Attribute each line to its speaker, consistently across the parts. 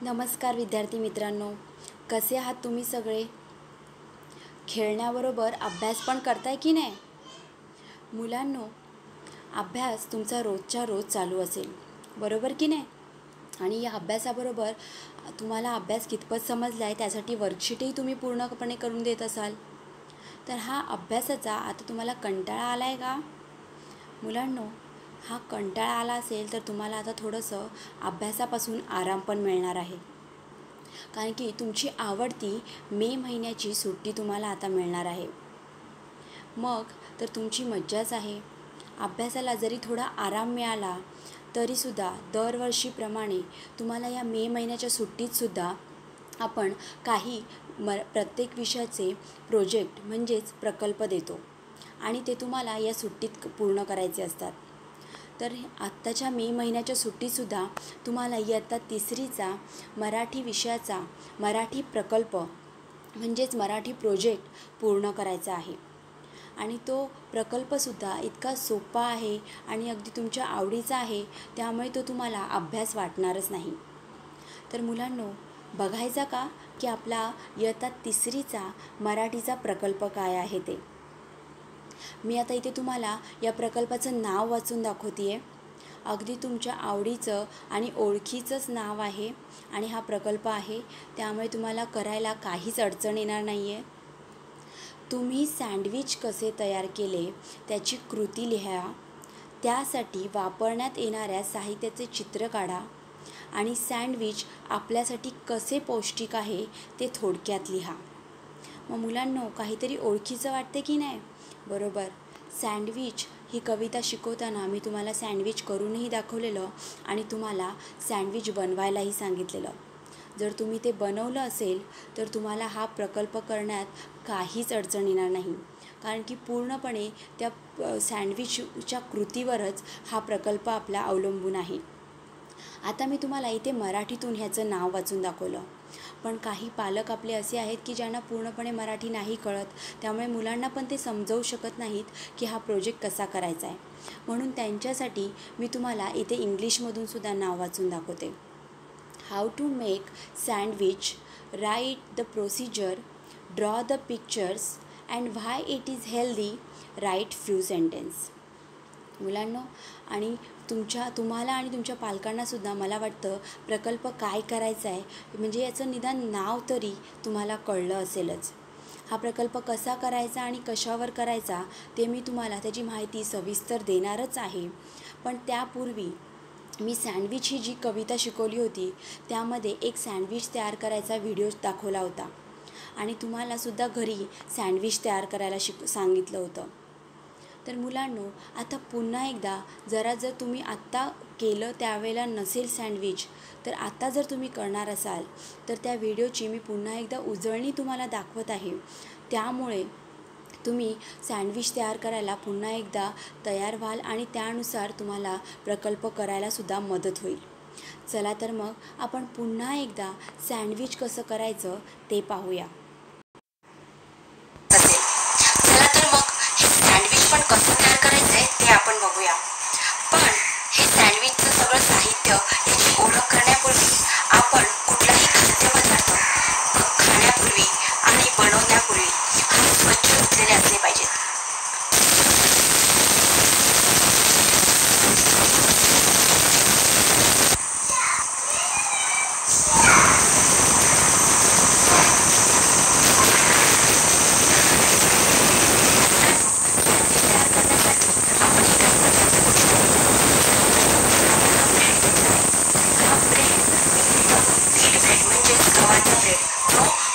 Speaker 1: नमस्कार विद्यार्थी मित्रांनो, कसे आहात तुम्ही सगळे? खेळण्याबरोबर अभ्यास पण करताय की नाही? मुलांनो, अभ्यास तुमचा रोजच्या रोज चालू असेल, बरोबर की नाही? आणि या अभ्यासाबरोबर तुम्हाला अभ्यास कितपत समजला आहे त्यासाठी वर्कशीटही तुम्ही पूर्णपणे करून देत असाल. तर हा अभ्यासाचा आता तुम्हाला कंटाळा आला आहे का? मुलांनो, हा कंटाळा आला असेल तर तुम्हाला आता थोडंसं अभ्यासापासून आराम पण मिळणार आहे. कारण की तुमची आवडती मे महिन्याची सुट्टी तुम्हाला आता मिळणार आहे. मग तर तुमची मज्जाच आहे. अभ्यासाला जरी थोडा आराम मिळाला तरीसुद्धा दरवर्षीप्रमाणे तुम्हाला या मे महिन्याच्या सुट्टीतसुद्धा आपण काही प्रत्येक विषयाचे प्रोजेक्ट म्हणजेच प्रकल्प देतो आणि ते तुम्हाला या सुट्टीत पूर्ण करायचे असतात. तर आत्ताच्या मे महिन्याच्या सुट्टीतसुद्धा तुम्हाला इयत्ता तिसरीचा मराठी विषयाचा मराठी प्रकल्प म्हणजेच मराठी प्रोजेक्ट पूर्ण करायचा आहे. आणि तो प्रकल्पसुद्धा इतका सोपा आहे आणि अगदी तुमच्या आवडीचा आहे, त्यामुळे तो तुम्हाला अभ्यास वाटणारच नाही. तर मुलांनो, बघायचा का की आपला इयत्ता तिसरीचा मराठीचा प्रकल्प काय आहे ते. मी आता इथे तुम्हाला या प्रकल्पाचं नाव वाचून दाखवते आहे. अगदी तुमच्या आवडीचं आणि ओळखीचंच नाव आहे आणि हा प्रकल्प आहे, त्यामुळे तुम्हाला करायला काहीच अडचण येणार नाही आहे. तुम्ही सँडविच कसे तयार केले त्याची कृती लिहा, त्यासाठी वापरण्यात येणाऱ्या साहित्याचे चित्र काढा आणि सँडविच आपल्यासाठी कसे पौष्टिक आहे ते थोडक्यात लिहा. मग मुलांनो, काहीतरी ओळखीचं वाटते की नाही? बरोबर, सँडविच ही कविता शिकवताना मी तुम्हाला सँडविच करूनही दाखवलेलं आणि तुम्हाला सँडविच बनवायलाही सांगितलेलं. जर तुम्ही ते बनवलं असेल तर तुम्हाला हा प्रकल्प करण्यात काहीच अडचण येणार नाही, कारण की पूर्णपणे त्या सँडविचच्या कृतीवरच हा प्रकल्प आपला अवलंबून आहे. आता मी तुम्हाला इथे मराठीतून ह्याचं नाव वाचून दाखवलं, पण काही पालक आपले असे आहेत की ज्यांना पूर्णपणे मराठी नाही कळत, त्यामुळे मुलांना पण ते समजावू शकत नाहीत की हा प्रोजेक्ट कसा करायचा आहे. म्हणून त्यांच्यासाठी मी तुम्हाला इथे इंग्लिशमधूनसुद्धा नाव वाचून दाखवते. How to make sandwich, write the procedure, draw the pictures and why it is healthy, write few sentence. मुलांनो, आणि तुम्हाला आणि तुमच्या पालकांनासुद्धा मला वाटतं प्रकल्प काय करायचा आहे म्हणजे याचं निदान नाव तरी तुम्हाला कळलं असेलच. हा प्रकल्प कसा करायचा आणि कशावर करायचा ते मी तुम्हाला त्याची माहिती सविस्तर देणारच आहे. पण त्यापूर्वी मी सँडविच ही जी कविता शिकवली होती त्यामध्ये एक सँडविच तयार करायचा व्हिडिओ दाखवला होता आणि तुम्हालासुद्धा घरी सँडविच तयार करायला सांगितलं होतं. तर मुलांनो, आता पुन्हा एकदा जर तुम्ही आत्ता केलं त्यावेळेला नसेल सँडविच, तर आता जर तुम्ही करणार असाल तर त्या व्हिडिओची मी पुन्हा एकदा उजळणी तुम्हाला दाखवत आहे. त्यामुळे तुम्ही सँडविच तयार करायला पुन्हा एकदा तयार व्हाल आणि त्यानुसार तुम्हाला प्रकल्प करायलासुद्धा मदत होईल. चला तर मग आपण पुन्हा एकदा सँडविच कसं करायचं ते पाहूया. चला तर मग हे सँडविच पण कसं तयार करायचं आहे ते आपण बघूया. पण हे सँडविचचं सगळं साहित्य याची ओळख करण्यापूर्वी आपण कुठलाही खाद्यपदार्थ खाण्यापूर्वी आणि बनवण्यापूर्वी हात स्वच्छ धुतलेले असले पाहिजेत.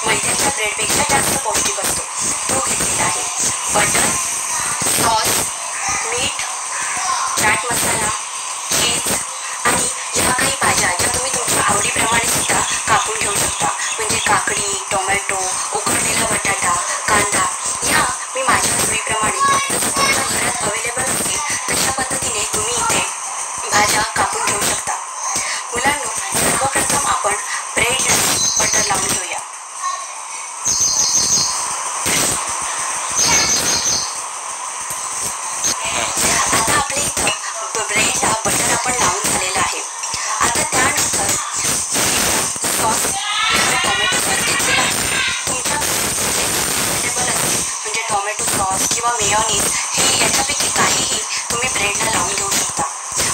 Speaker 1: मैद्याच्या ब्रेडपेक्षा जास्त पौष्टिक असतो तो घेतलेला आहे. बटर, सॉस, मीठ, चाट मसाला, चीज आणि ज्या काही भाज्या ज्या तुम्ही तुमच्या आवडीप्रमाणे सुद्धा कापून घेऊ शकता, म्हणजे काकडी, टोमॅटो, उकडलेला बटाटा, कांदा, ह्या मी माझ्या सोयीप्रमाणे जसं तुमच्या घरात अवेलेबल असतील तशा पद्धतीने तुम्ही इथे भाज्या कापून घेऊ शकता. मुलांनो, सर्वप्रथम आपण ब्रेडला बटर लावून घेऊया. आता आपल्या इथं ब्रेडला बटर आपण लावून झालेलं आहे. आता त्यानंतर मेयोनीज हे याच्यापैकी काहीही तुम्ही ब्रेडला लावून घेऊ शकता.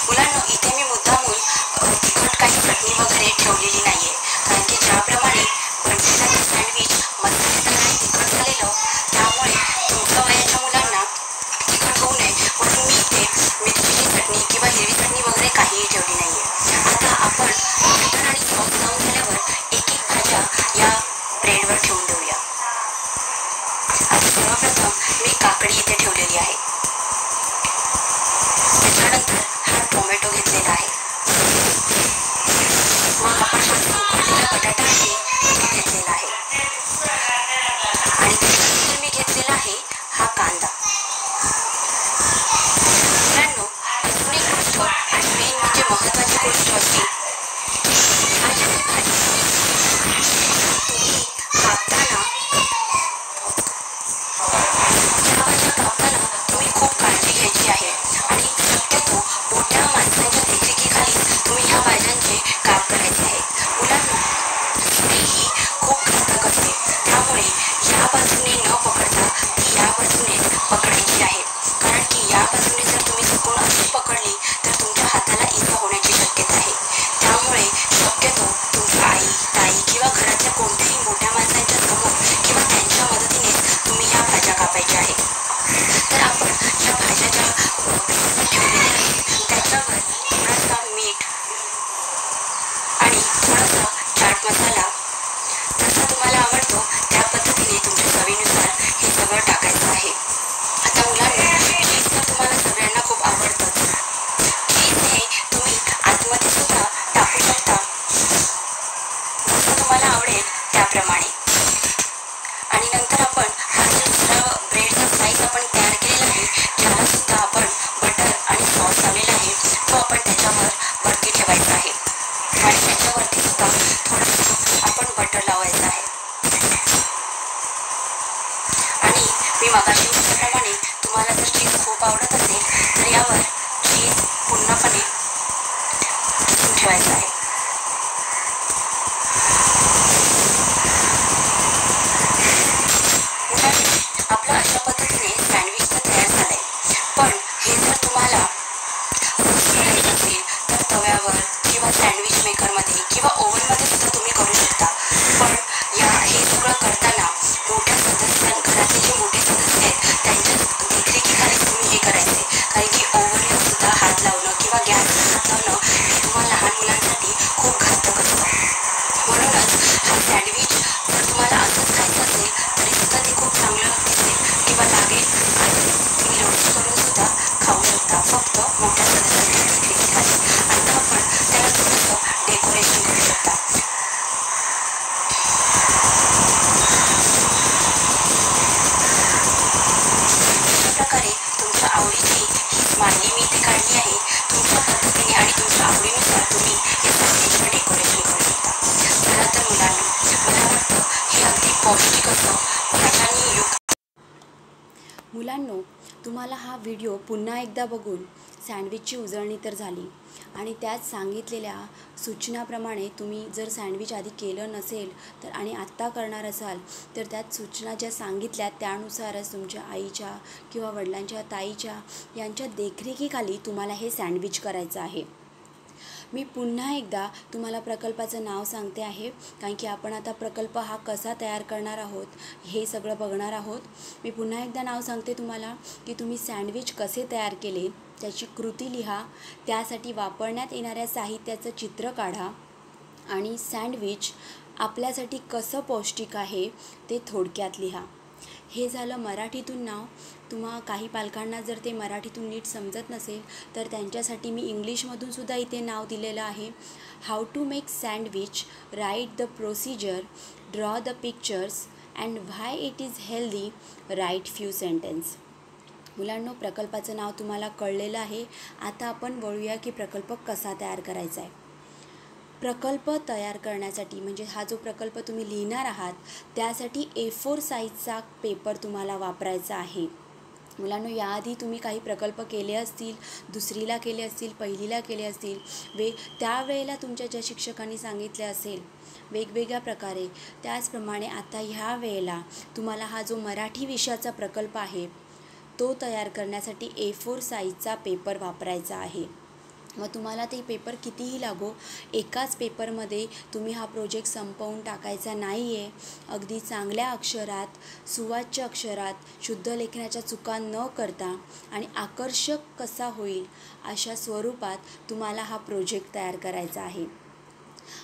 Speaker 1: मुलांनो, इथे मी मुद्दामून तिखट काही चटणी वगैरे ठेवलेली नाही आहे, कारण की ज्याप्रमाणे बनलेलं ते सँडविच मसालेदार आणि तिखट झालेलं, त्यामुळे तुमच्या वयाच्या मुलांना तिखट होऊ नये म्हणून मी इथे मिरचीची चटणी किंवा हिरवी चटणी वगैरे काहीही ठेवली नाही आहे. आता आपण बटर आणि सॉस लावून झाल्यावर एक एक भाज्या या ब्रेडवर ठेवून देऊया. आता सर्वप्रथम मी काकडी इथे ठेवलेली आहे. त्याच्यानंतर हा टोमॅटो घेतलेला आहे. मग आपण हा जो उकडलेला बटाटा आहे तो घेतलेला आहे आणि त्याच्यानंतर मी घेतलेला आहे हा कांदा. मुलांनो, अजून एक गोष्ट आणि मेन म्हणजे महत्त्वाची गोष्ट अशी, हा जी भाजी तुम्ही कापताना या भाज्या कापताना तुम्ही खूप काळजी घ्यायची आहे आणि शक्यतो मोठ्या माणसांच्या देखरेखीखाली तुम्ही ह्या भाज्यांचे काप करायचे आहेत. मुलांना सुरीही खूप घातक असते, त्यामुळे या बाजूने न पकडता ती या बाजूनेच पकडायची आहे, कारण की या बाजूने जर तुम्ही चुकून अशी पकडली तर तुमच्या हाताला इजा होण्याची शक्यता आहे. त्यामुळे शक्यतो तुमच्या आई, ताई किंवा घरातल्या कोणत्याही मोठ्या माणसांच्या समोर किंवा त्यांच्या मदतीनेच तुम्ही ह्या भाज्या कापायच्या आहेत. तर आपण या भाज्या ज्या ठेवलेल्या आहेत त्याच्यावर थोडासा मीठ आणि थोडासा चाट मसाला जसा तुम्हाला आवडतो त्या पद्धतीने तुमच्या चवीनुसार हे सगळं टाकायचं आहे. आता मुलांना चीज तर तुम्हाला सगळ्यांना खूप आवडतंच. चीज हे तुम्ही आतमध्ये सुद्धा टाकू शकता जसं तुम्हाला आवडेल त्याप्रमाणे. आणि नंतर आपण हा जो दुसरा ब्रेडचा स्लाइस आपण तयार केलेला आहे, ज्याला सुद्धा आपण बटर आणि सॉस लावलेला आहे, तो आपण त्याच्यावर वरती ठेवायचा आहे आणि त्याच्यावरती सुद्धा थोडंसं आपण बटर लावायचं आहे. आणि मी मगाशी म्हटल्याप्रमाणे तुम्हाला जर चीज खूप आवडत असेल तर यावर चीज पूर्णपणे ठेवून ठेवायचं आहे. आपलं अशा पद्धतीने सँडविच तर तयार झालं आहे, पण हे जर तुम्हाला करायचं असेल तर तव्यावर किंवा सँडविच मेकरमध्ये किंवा ओव्हनमध्ये सुद्धा तुम्ही करू शकता. पण हे सगळं करताना मोठ्या घरातले जे मोठे सदस्य आहेत त्यांच्या देखरेखीखाली तुम्ही हे करायचे, कारण की ओव्हनला सुद्धा हात लावणं किंवा गॅसला हात लावणं हे तुम्हाला लहान मुलांसाठी खूप घातक असतं. म्हणूनच हा सँडविच जर तुम्हाला असंच खायचं असेल तरी सुद्धा ते खूप चांगलं दिसेल किंवा लागेल आणि तुम्ही लोणचं करून सुद्धा खाऊ शकता, फक्त मोठ्या सदस्यांच्या देखरेखीखाली. आता आपण त्याला थोडंसं डेकोरेशन करू शकता. अशा प्रकारे तुमच्या आवडीची ही स्माइली मी इथे काढली आहे. तुमच्या पद्धतीने आणि तुमच्या आवडीनुसार तुम्ही या सँडविचवर डेकोरेशन करू शकता. चला तर मुलांना, मला वाटतं हे अगदी पौष्टिक असं भाज्यांनी युक्त. मुलांनो, तुम्हाला हा व्हिडिओ पुन्हा एकदा बघून सँडविचची उजळणी तर झाली आणि त्यात सांगितलेल्या सूचनाप्रमाणे तुम्ही जर सँडविच आधी केलं नसेल तर आणि आत्ता करणार असाल तर त्यात सूचना ज्या सांगितल्या त्यानुसारच तुमच्या आईच्या किंवा वडिलांच्या, ताईच्या यांच्या देखरेखीखाली तुम्हाला हे सँडविच करायचं आहे. मी पुन्हा एकदा तुम्हाला प्रकल्पाचं नाव सांगते आहे, कारण की आपण आता प्रकल्प हा कसा तयार करणार आहोत हे सगळं बघणार आहोत. मी पुन्हा एकदा नाव सांगते तुम्हाला की तुम्ही सँडविच कसे तयार केले त्याची कृती लिहा, त्यासाठी वापरण्यात येणाऱ्या साहित्याचं चित्र काढा आणि सँडविच आपल्यासाठी कसं पौष्टिक आहे ते थोडक्यात लिहा. हे झालं मराठीतून नाव. काही पालकांना जर ते मराठीतून नीट समजत नसेल तर त्यांच्यासाठी मी इंग्लिशमधून सुद्धा इथे नाव दिलेलं आहे. How to make sandwich, write the procedure, draw the pictures and why it is healthy, write few sentence. मुलांनो, प्रकल्पाचं नाव तुम्हाला कळलेलं आहे. आता आपण वळूया की प्रकल्प कसा तयार करायचा आहे. प्रकल्प तयार करण्यासाठी म्हणजे हा जो प्रकल्प तुम्ही लिहिणार आहात त्यासाठी A4 साईजचा पेपर तुम्हाला वापरायचा आहे. मुलांनो, याआधी तुम्ही काही प्रकल्प केले असतील, दुसरीला केले असतील, पहिलीला केले असतील, त्यावेळेला तुमच्या ज्या शिक्षकांनी सांगितले असेल वेगवेगळ्या प्रकारे, त्याचप्रमाणे आता ह्या वेळेला तुम्हाला हा जो मराठी विषयाचा प्रकल्प आहे तो तयार करण्यासाठी A4 साईजचा पेपर वापरायचा आहे. मग तुम्हाला ते पेपर कितीही लागो, एकाच पेपरमध्ये तुम्ही हा प्रोजेक्ट संपवून टाकायचा नाही आहे. अगदी चांगल्या अक्षरात, सुवाच्य अक्षरात, शुद्ध लेखनाच्या चुका न करता आणि आकर्षक कसा होईल अशा स्वरूपात तुम्हाला हा प्रोजेक्ट तयार करायचा आहे.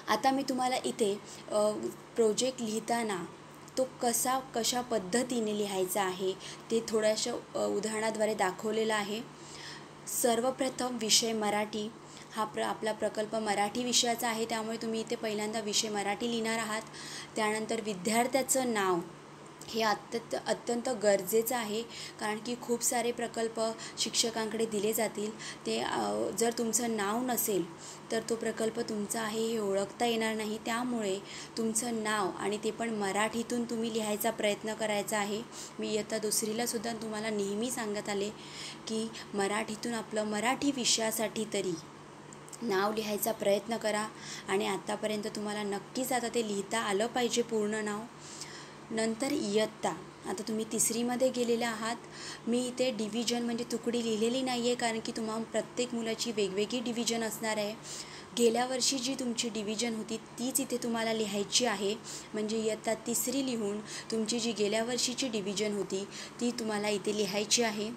Speaker 1: आता मी तुम्हाला इथे प्रोजेक्ट लिहिताना तो कशा पद्धतीने लिहायचा आहे ते थोड्याशा उदाहरणाद्वारे दाखवलेलं आहे. सर्वप्रथम विषय मराठी. आपला प्रकल्प मराठी विषयाचा आहे, त्यामुळे तुम्ही इथे पहिल्यांदा विषय मराठी लिहिणार आहात. त्यानंतर विद्यार्थ्याचं नाव हे अत्यंत गरजेचं आहे, कारण की खूप सारे प्रकल्प शिक्षकांकडे दिले जातील. ते जर तुमचं नाव नसेल तर तो प्रकल्प तुमचा आहे हे ओळखता येणार नाही. त्यामुळे तुमचं नाव आणि ते पण मराठीतून तुम्ही लिहायचा प्रयत्न करायचा आहे. मी इयत्ता 2रीलासुद्धा तुम्हाला नेहमी सांगत आले की मराठीतून आपलं मराठी विषयासाठी तरी नाव लिहायचा प्रयत्न करा. आणि आत्तापर्यंत तुम्हाला नक्कीच आता ते लिहिता आलं पाहिजे पूर्ण नाव. नंतर इयत्ता. आता तुम्ही 3रीमध्ये गेलेले आहात. मी इथे डिव्हिजन म्हणजे तुकडी लिहिलेली नाही आहे, कारण की तुम्हाला प्रत्येक मुलाची वेगवेगळी डिव्हिजन असणार आहे. गेल्या वर्षी जी तुमची डिव्हिजन होती तीच इथे तुम्हाला लिहायची आहे. म्हणजे इयत्ता 3री लिहून तुमची जी गेल्या वर्षीची डिव्हिजन होती ती तुम्हाला इथे लिहायची आहे.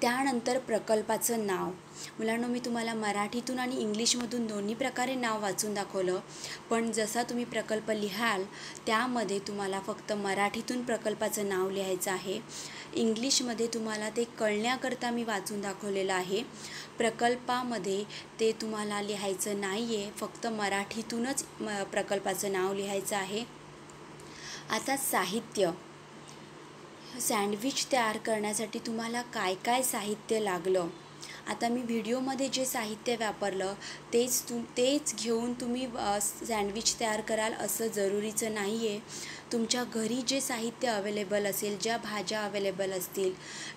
Speaker 1: त्यानंतर प्रकल्पाचं नाव. मुलांनो, मी तुम्हाला मराठीतून आणि इंग्लिशमधून दोन्ही प्रकारे नाव वाचून दाखवलं, पण जसा तुम्ही प्रकल्प लिहाल त्यामध्ये तुम्हाला फक्त मराठीतून प्रकल्पाचं नाव लिहायचं आहे. इंग्लिशमध्ये तुम्हाला ते कळण्याकरता मी वाचून दाखवलेलं आहे. प्रकल्पामध्ये ते तुम्हाला लिहायचं नाही आहे, फक्त मराठीतूनच प्रकल्पाचं नाव लिहायचं आहे. आता साहित्य. सँडविच तयार करण्यासाठी तुम्हाला काय काय साहित्य लागलं. आता मी व्हिडिओमध्ये जे साहित्य वापरलं तेच घेऊन तुम्ही सँडविच तयार कराल असं जरुरीचं नाही आहे. तुमच्या घरी जे साहित्य अवेलेबल असेल, ज्या भाज्या अवेलेबल असतील,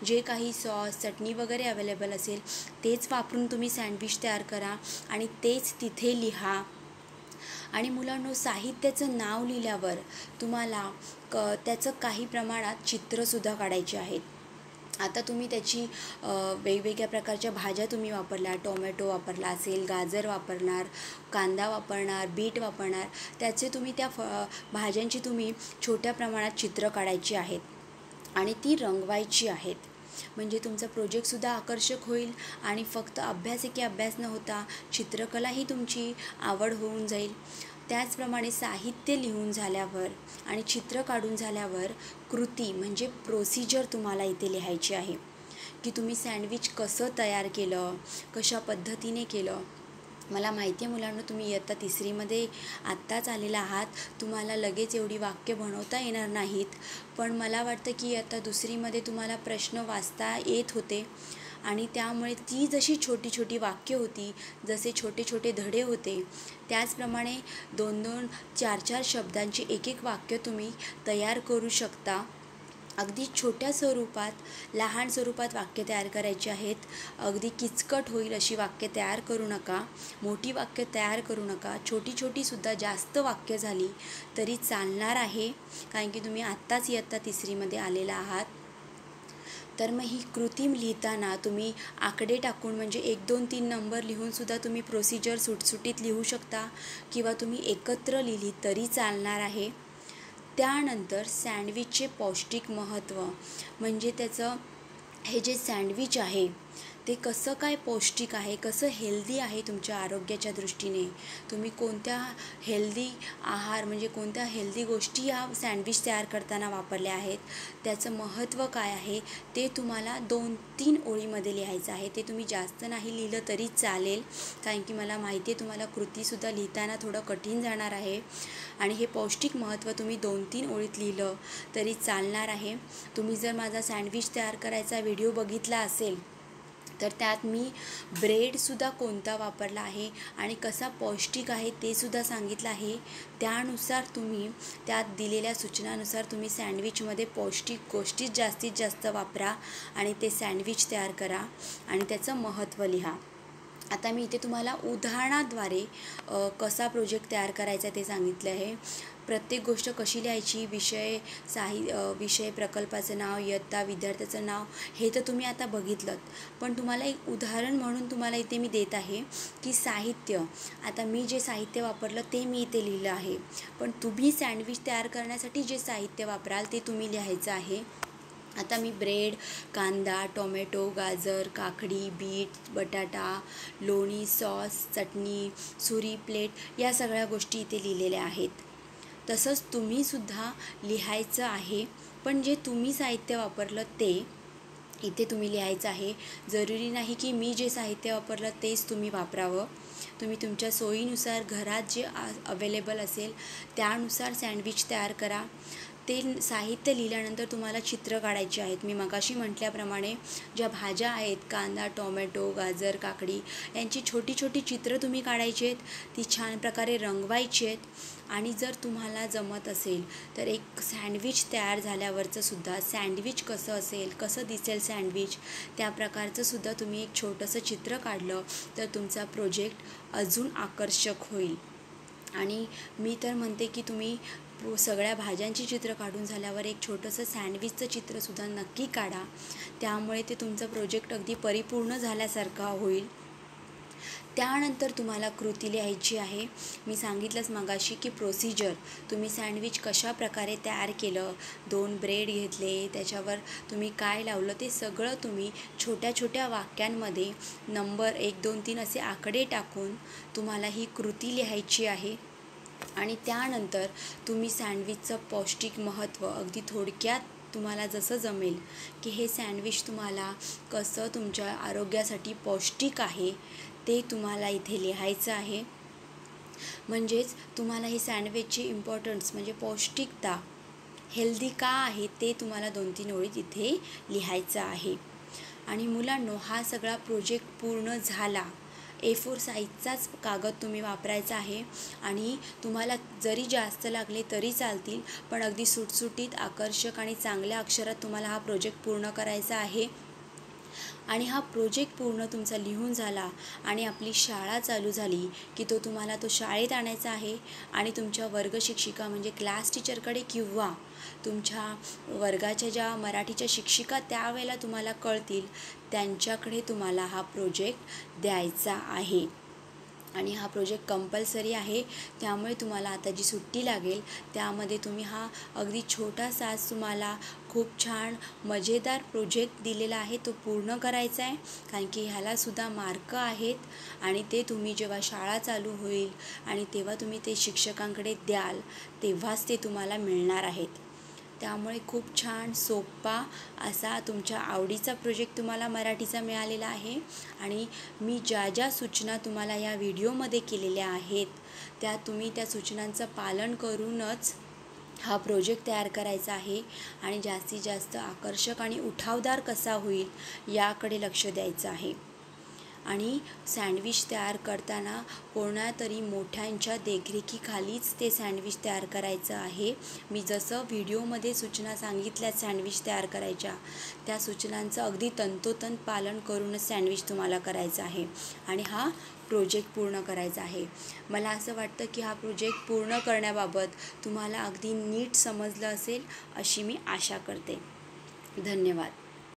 Speaker 1: जे काही सॉस चटणी वगैरे अवेलेबल असेल तेच वापरून तुम्ही सँडविच तयार करा आणि तेच तिथे लिहा. आणि मुलांनो, साहित्याचं नाव लिहिल्यावर तुम्हाला त्याचं काही प्रमाणात चित्रसुद्धा काढायची आहेत. आता तुम्ही त्याची वेगवेगळ्या प्रकारच्या भाज्या तुम्ही वापरल्या, टोमॅटो वापरला असेल, गाजर वापरणार, कांदा वापरणार, बीट वापरणार, त्याचे तुम्ही त्या भाज्यांची तुम्ही छोट्या प्रमाणात चित्र काढायची आहेत आणि ती रंगवायची आहेत. म्हणजे तुमचा प्रोजेक्टसुद्धा आकर्षक होईल आणि फक्त अभ्यास एके अभ्यास न होता चित्रकलाही तुमची आवड होऊन जाईल. त्याचप्रमाणे साहित्य लिहून झाल्यावर आणि चित्र काढून झाल्यावर कृती म्हणजे प्रोसिजर तुम्हाला इथे लिहायची आहे की तुम्ही सँडविच कसं तयार केलं, कशा पद्धतीने केलं. मला माहिती आहे मुलांना, तुम्ही इयत्ता 3रीमध्ये आत्ताच आलेला आहात, तुम्हाला लगेच एवढी वाक्य बनवता येणार नाहीत. पण मला वाटतं की इयत्ता 2रीमध्ये तुम्हाला प्रश्न वाचता येत होते आणि त्यामुळे ती जशी छोटी छोटी वाक्य होती, जसे छोटे छोटे धडे होते, त्याचप्रमाणे 2-2, 4-4 शब्दांची एक वाक्य तुम्ही तयार करू शकता. अगदी छोट्या स्वरूपात, लहान स्वरूपात वाक्य तयार करायची आहेत. अगदी किचकट होईल अशी वाक्य तयार करू नका, मोठी वाक्य तयार करू नका. छोटी छोटीसुद्धा जास्त वाक्य झाली तरी चालणार आहे, कारण की तुम्ही आत्ताच इयत्ता 3रीमध्ये आलेला आहात. तर मग ही कृती लिहिताना तुम्ही आकडे टाकून म्हणजे 1, 2, 3 नंबर लिहूनसुद्धा तुम्ही प्रोसिजर सुटसुटीत लिहू शकता किंवा तुम्ही एकत्र लिहिली तरी चालणार आहे. त्यानंतर सँडविचचे पौष्टिक महत्त्व म्हणजे त्याचं हे जे सँडविच आहे ते कसं काय पौष्टिक आहे, कसं हेल्दी आहे तुमच्या आरोग्याच्या दृष्टीने. तुम्ही कोणत्या हेल्दी आहार म्हणजे कोणत्या हेल्दी गोष्टी या सँडविच तयार करताना वापरल्या आहेत, त्याचं महत्त्व काय आहे ते तुम्हाला 2-3 ओळीमध्ये लिहायचं आहे. ते तुम्ही जास्त नाही लिहिलं तरी चालेल, कारण की मला माहिती आहे तुम्हाला कृतीसुद्धा लिहिताना थोडं कठीण जाणार आहे. आणि हे पौष्टिक महत्त्व तुम्ही 2-3 ओळीत लिहिलं तरी चालणार आहे. तुम्ही जर माझा सँडविच तयार करायचा व्हिडिओ बघितला असेल तर त्यात मी ब्रेडसुद्धा कोणता वापरला आहे आणि कसा पौष्टिक आहे ते सुद्धा सांगितलं आहे. त्यानुसार तुम्ही त्यात दिलेल्या सूचनानुसार तुम्ही सँडविचमध्ये पौष्टिक गोष्टी जास्तीत जास्त वापरा आणि ते सँडविच तयार करा आणि त्याचं महत्त्व लिहा. आता मी इथे तुम्हाला उदाहरणाद्वारे कसा प्रोजेक्ट तयार करायचा ते सांगितलं आहे. प्रत्येक गोष्ट कशी लिहायची, विषय, प्रकल्पाचं नाव, इयत्ता, विद्यार्थ्याचं नाव, हे तर तुम्ही आता बघितलंत. पण तुम्हाला एक उदाहरण म्हणून तुम्हाला इथे मी देत आहे की साहित्य. आता मी जे साहित्य वापरलं ते मी इथे लिहिलं आहे. पण तुम्ही सँडविच तयार करण्यासाठी जे साहित्य वापराल ते तुम्ही लिहायचं आहे. आता मी ब्रेड, कांदा, टोमॅटो, गाजर, काकडी, बीट, बटाटा, लोणी, सॉस, चटणी, सुरी, प्लेट या सगळ्या गोष्टी इथे लिहिलेल्या आहेत. तसंच तुम्हीसुद्धा लिहायचं आहे. पण जे तुम्ही साहित्य वापरलं ते इथे तुम्ही लिहायचं आहे. जरुरी नाही की मी जे साहित्य वापरलं तेच तुम्ही वापरावं. तुम्ही तुमच्या सोयीनुसार घरात जे अवेलेबल असेल त्यानुसार सँडविच तयार करा. ते साहित्य लिहिल्यानंतर तुम्हाला चित्र काढायची आहेत. मी मगाशी म्हटल्याप्रमाणे ज्या भाज्या आहेत, कांदा, टोमॅटो, गाजर, काकडी, यांची छोटी छोटी चित्र तुम्ही काढायची आहेत. ती छान प्रकारे रंगवायची आहेत. आणि जर तुम्हाला जमत असेल तर एक सँडविच तयार झाल्यावरचं सुद्धा सँडविच कसं असेल, कसं दिसेल सँडविच, त्या प्रकारचं सुद्धा तुम्ही एक छोटंसं चित्र काढलं तर तुमचा प्रोजेक्ट अजून आकर्षक होईल. आणि मी तर म्हणते की तुम्ही सगळ्या भाज्यांची चित्र काढून झाल्यावर एक छोटंसं सँडविचचं चित्रसुद्धा नक्की काढा. त्यामुळे ते तुमचं प्रोजेक्ट अगदी परिपूर्ण झाल्यासारखा होईल. त्यानंतर तुम्हाला कृती लिहायची आहे. मी सांगितलंच मगाशी की प्रोसिजर, तुम्ही सँडविच कशा प्रकारे तयार केलं, 2 ब्रेड घेतले, त्याच्यावर तुम्ही काय लावलं, ते सगळं तुम्ही छोट्या छोट्या वाक्यांमध्ये नंबर 1, 2, 3 असे आकडे टाकून तुम्हाला ही कृती लिहायची आहे. आणि त्यानंतर तुम्ही सँडविचचं पौष्टिक महत्त्व अगदी थोडक्यात तुम्हाला जसं जमेल की हे सँडविच तुम्हाला कसं तुमच्या आरोग्यासाठी पौष्टिक आहे ते तुम्हाला इथे लिहायचं आहे. म्हणजेच तुम्हाला हे सँडविचची इम्पॉर्टन्स म्हणजे पौष्टिकता, हेल्दी का आहे ते तुम्हाला 2-3 ओळीत इथे लिहायचं आहे. आणि मुलांनो, हा सगळा प्रोजेक्ट पूर्ण झाला. A4 साईजचाच कागद तुम्ही वापरायचा आहे. आणि तुम्हाला जरी जास्त लागले तरी चालतील, पण अगदी सुटसुटीत, आकर्षक आणि चांगल्या अक्षरात तुम्हाला हा प्रोजेक्ट पूर्ण करायचा आहे. आणि हा प्रोजेक्ट पूर्ण तुमचा लिहून झाला आणि आपली शाळा चालू झाली की तुम्हाला तो शाळेत आणायचा आहे. आणि तुमच्या वर्गशिक्षिका म्हणजे क्लास टीचरकडे किंवा तुमच्या वर्गाच्या ज्या मराठीच्या शिक्षिका त्यावेळेला तुम्हाला कळतील त्यांच्याकडे तुम्हाला हा प्रोजेक्ट द्यायचा आहे. आणि हा प्रोजेक्ट कंपल्सरी आहे. त्यामुळे तुम्हाला आता जी सुट्टी लागेल त्यामध्ये तुम्ही हा अगदी छोटासाच तुम्हाला खूप छान मजेदार प्रोजेक्ट दिलेला आहे तो पूर्ण करायचा आहे. कारण की ह्यालासुद्धा मार्क आहेत आणि ते तुम्ही जेव्हा शाळा चालू होईल आणि तेव्हा तुम्ही ते शिक्षकांकडे द्याल तेव्हाच ते तुम्हाला मिळणार आहेत. त्यामुळे खूप छान सोपा असा तुमच्या आवडीचा प्रोजेक्ट तुम्हाला मराठीचा मिळालेला आहे. आणि मी ज्या ज्या सूचना तुम्हाला या व्हिडिओमध्ये केलेल्या आहेत तुम्ही त्या सूचनांचं पालन करूनच हा प्रोजेक्ट तयार करायचा आहे. आणि जास्तीत जास्त आकर्षक आणि उठावदार कसा होईल याकडे लक्ष द्यायचं आहे. आणि सँडविच तयार करताना कोणातरी मोठ्यांच्या देखरेखीखालीच ते सँडविच तयार करायचं आहे. मी जसं व्हिडिओमध्ये सूचना सांगितल्या सँडविच तयार करायच्या त्या सूचनांचं अगदी तंतोतंत पालन करूनच सँडविच तुम्हाला करायचं आहे. आणि हा प्रोजेक्ट पूर्ण करायचा आहे. मला असं वाटतं की हा प्रोजेक्ट पूर्ण करण्याबाबत तुम्हाला अगदी नीट समजलं असेल अशी मी आशा करते. धन्यवाद.